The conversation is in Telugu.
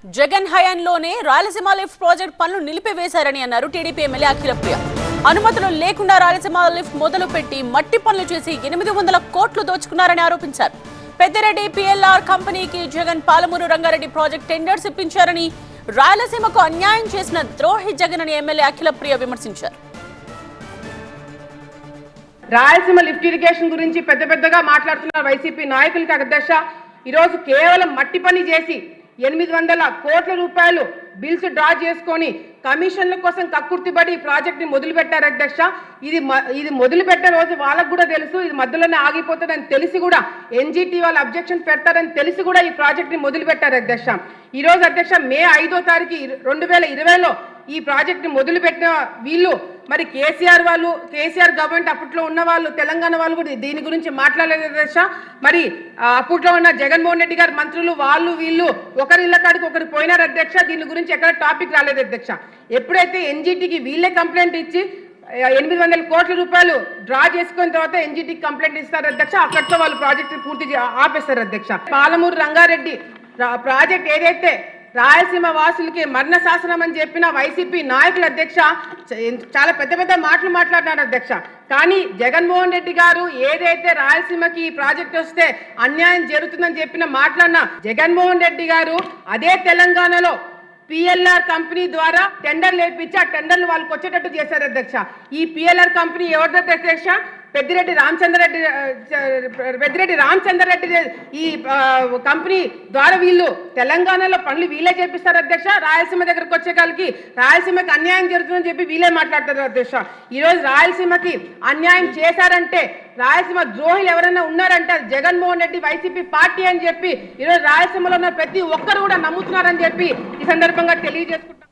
జగన్ హయాంలోనే రాయలసీమ లిఫ్ట్ ప్రాజెక్ట్ పనులు నిలిపివేశారని అన్నారు టీడీపీ ఎమ్మెల్యే అఖిలప్రియ. అనుమతులు లేకుండా రాయలసీమ లిఫ్ట్ మొదలుపెట్టి మట్టి పనులు చేసి 800 కోట్లు దోచుకున్నారని ఆరోపించారు. పెద్దిరెడ్డి పిఎల్ఆర్ కంపెనీకి జగన్ పాలమూరు రంగారెడ్డి ప్రాజెక్ట్ టెండర్స్ ఇప్పించారని, రాయలసీమకు అన్యాయం చేసిన ద్రోహి జగన్ అని ఎమ్మెల్యే అఖిలప్రియ విమర్శించారు. రాయలసీమ లిఫ్ట్ ఇరిగేషన్ గురించి పెద్దగా మాట్లాడుతున్న వైసీపీ నాయకులకి అధ్యక్ష, ఈరోజు కేవలం మట్టి పని చేసి 800 కోట్ల రూపాయలు బిల్స్ డ్రా చేసుకొని కమిషన్ల కోసం కక్కుర్తిబడి ఈ ప్రాజెక్ట్ ని మొదలు పెట్టారు అధ్యక్ష. ఇది మొదలు పెట్టే రోజు వాళ్ళకు కూడా తెలుసు, ఇది మధ్యలోనే ఆగిపోతుందని తెలిసి కూడా ఎన్జిటి వాళ్ళు అబ్జెక్షన్ పెడతారని తెలిసి కూడా ఈ ప్రాజెక్ట్ ని మొదలు పెట్టారు అధ్యక్ష. ఈ రోజు అధ్యక్ష మే 5వ తారీఖు 2020లో ఈ ప్రాజెక్ట్ ని మొదలు పెట్టిన వీళ్ళు మరి కేసీఆర్ గవర్నమెంట్ అప్పట్లో ఉన్న వాళ్ళు, తెలంగాణ వాళ్ళు కూడా దీని గురించి మాట్లాడలేదు అధ్యక్ష. మరి అప్పట్లో ఉన్న జగన్మోహన్ రెడ్డి గారు మంత్రులు వాళ్ళు వీళ్ళు ఒకరి ఇళ్ళ కాడికి ఒకరు పోయినారు అధ్యక్ష. దీని గురించి ఎక్కడ టాపిక్ రాలేదు అధ్యక్ష. ఎప్పుడైతే ఎన్జిటికి వీళ్ళే కంప్లైంట్ ఇచ్చి 800 కోట్ల రూపాయలు డ్రా చేసుకున్న తర్వాత ఎన్జిటికి కంప్లైంట్ ఇస్తారు అధ్యక్ష. అక్కడితో వాళ్ళు ప్రాజెక్ట్ పూర్తి ఆపేస్తారు అధ్యక్ష. పాలమూరు రంగారెడ్డి ప్రాజెక్ట్ ఏదైతే రాయలసీమ వాసులకి మరణ శాసనం అని చెప్పిన వైసీపీ నాయకుల అధ్యక్ష చాలా పెద్ద మాటలు మాట్లాడినారు అధ్యక్ష. కానీ జగన్మోహన్ రెడ్డి గారు ఏదైతే రాయలసీమకి ఈ ప్రాజెక్ట్ వస్తే అన్యాయం జరుగుతుందని చెప్పిన మాట్లాడిన జగన్మోహన్ రెడ్డి గారు అదే తెలంగాణలో పిఎల్ఆర్ కంపెనీ ద్వారా టెండర్లు వేయించి ఆ టెండర్లు వాళ్ళకి వచ్చేటట్టు చేశారు అధ్యక్ష. ఈ పిఎల్ఆర్ కంపెనీ ఎవరిదో అధ్యక్ష? పెద్దిరెడ్డి రామచంద్రరెడ్డి ఈ కంపెనీ ద్వారా వీళ్ళు తెలంగాణలో పనులు వీళ్ళే చేపిస్తారు అధ్యక్ష. రాయలసీమ దగ్గరకు వచ్చే కాలకి రాయలసీమకి అన్యాయం జరుగుతుందని చెప్పి వీళ్ళే మాట్లాడతారు అధ్యక్ష. ఈరోజు రాయలసీమకి అన్యాయం చేశారంటే, రాయలసీమ ద్రోహులు ఎవరైనా ఉన్నారంటే జగన్మోహన్ రెడ్డి వైసీపీ పార్టీ అని చెప్పి ఈరోజు రాయలసీమలో ఉన్న ప్రతి ఒక్కరు కూడా నమ్ముతున్నారని చెప్పి ఈ సందర్భంగా తెలియజేసుకుంటాం.